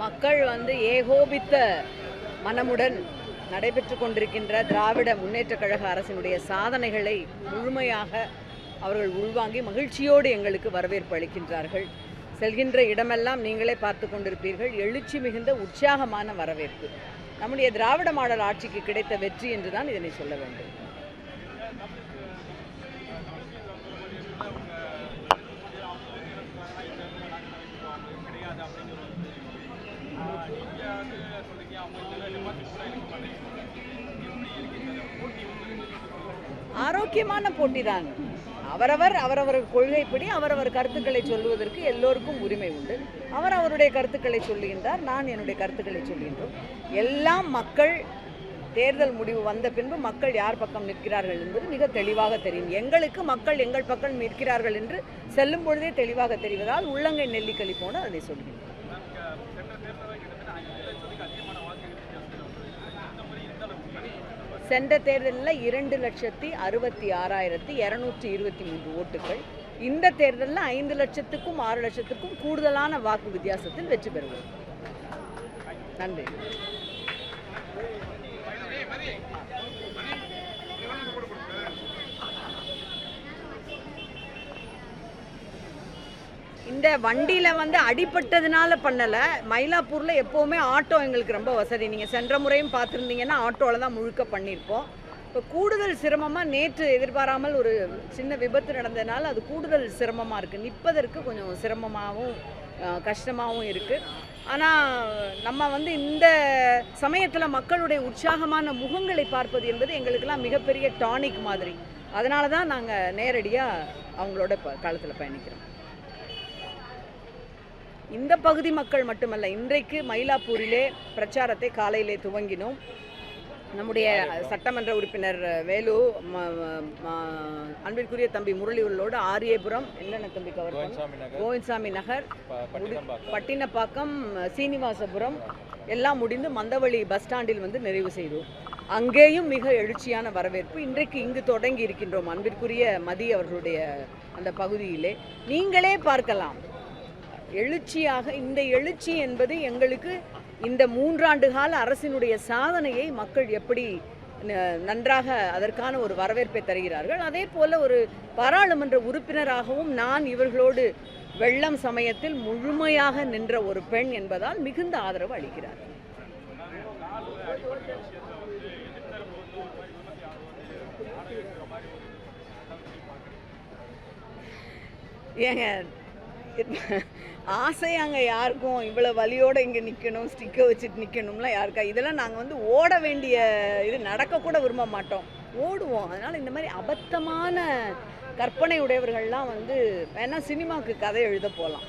மக்கள் ஏகோபித்த மனமுடன் நடைபெற்று கொண்டிருக்கின்ற திராவிட முன்னேற்றக் கழக அரசினுடைய சாதனைகளை முழுமையாக அவர்கள் உள்வாங்கி மகிழ்ச்சியோடு எங்களுக்கு வரவேற்பு அளிக்கின்றார்கள். செல்கின்ற இடமெல்லாம் நீங்களே பார்த்து கொண்டிருப்பீர்கள். எழுச்சி மிகுந்த உற்சாகமான வரவேற்பு. நம்முடைய திராவிட மாடல் ஆட்சிக்கு கிடைத்த வெற்றி என்றுதான் இதனை சொல்ல வேண்டும். ஆரோக்கியமான போட்டிதான். அவரவர் கொள்கைப்படி அவரவர் கருத்துக்களை சொல்லுவதற்கு எல்லோருக்கும் உரிமை உண்டு. அவருடைய கருத்துக்களை சொல்லுகின்றார், நான் என்னுடைய கருத்துக்களை சொல்லுகின்றோம். எல்லாம் மக்கள் தேர்தல் முடிவு வந்த பின்பு மக்கள் யார் பக்கம் நிற்கிறார்கள் என்பது மிக தெளிவாக தெரியும். எங்களுக்கு மக்கள் எங்கள் பக்கம் நிற்கிறார்கள் என்று செல்லும் பொழுதே தெளிவாக தெரிவதால் உள்ளங்கை நெல்லிக்கலி போன அதை சொல்கின்றோம். சென்ற தேர்தலில் 2,66,223 ஓட்டுகள். இந்த தேர்தலில் 5 லட்சத்துக்கும் 6 லட்சத்துக்கும் கூடுதலான வாக்கு வித்தியாசத்தில் வெற்றி பெறுவோம். நன்றி. இந்த வண்டியில் அடிப்பட்டதுனால பண்ணலை. மயிலாப்பூரில் எப்போவுமே ஆட்டோ எங்களுக்கு ரொம்ப வசதி. நீங்கள் சென்ற முறையும் பார்த்துருந்தீங்கன்னா ஆட்டோவில் தான் முழுக்க பண்ணியிருப்போம். இப்போ கூடுதல் சிரமமாக நேற்று எதிர்பாராமல் ஒரு சின்ன விபத்து நடந்ததுனால அது கூடுதல் சிரமமாக இருக்குது. நிற்பதற்கு கொஞ்சம் சிரமமாகவும் கஷ்டமாகவும் இருக்குது. ஆனால் நம்ம இந்த சமயத்தில் மக்களுடைய உற்சாகமான முகங்களை பார்ப்பது என்பது எங்களுக்கெல்லாம் மிகப்பெரிய டானிக் மாதிரி. அதனால தான் நாங்கள் நேரடியாக அவங்களோட காலத்தில் பயணிக்கிறோம். இந்த பகுதி மக்கள் மட்டுமல்ல, இன்றைக்கு மயிலாப்பூரிலே பிரச்சாரத்தை காலையிலே துவங்கினோம். நம்முடைய சட்டமன்ற உறுப்பினர் வேலு, அன்பிற்குரிய தம்பி முரளிகளோடு ஆரியபுரம், என்னென்ன தம்பி கவர் கோவிந்தசாமி நகர், பட்டினப்பாக்கம், சீனிவாசபுரம் எல்லாம் முடிந்து மந்தவழி பஸ் ஸ்டாண்டில் நிறைவு செய்தோம். அங்கேயும் மிக எழுச்சியான வரவேற்பு. இன்றைக்கு இங்கு தொடங்கி இருக்கின்றோம். அன்பிற்குரிய மதி அவர்களுடைய அந்த பகுதியிலே நீங்களே பார்க்கலாம் எழுச்சியாக. இந்த எழுச்சி என்பது எங்களுக்கு இந்த 3 ஆண்டு கால அரசினுடைய சாதனையை மக்கள் எப்படி நன்றாக அதற்கான ஒரு வரவேற்பை தருகிறார்கள். அதே போல ஒரு பாராளுமன்ற உறுப்பினராகவும் நான் இவர்களோடு வெள்ளம் சமயத்தில் முழுமையாக நின்ற ஒரு பெண் என்பதால் மிகுந்த ஆதரவு அளிக்கிறார். ஏங்க ஆசை அங்கே யாருக்கும் இவ்வளோ வலியோடு இங்கே நிற்கணும், ஸ்டிக்கை வச்சுட்டு நிற்கணும்லாம் யாருக்கா? இதெல்லாம் நாங்கள் ஓட வேண்டிய இது நடக்கக்கூட விரும்ப மாட்டோம், ஓடுவோம். அதனால் இந்த மாதிரி அபத்தமான கற்பனை உடையவர்கள்லாம் வேணால் சினிமாவுக்கு கதை எழுத போகலாம்.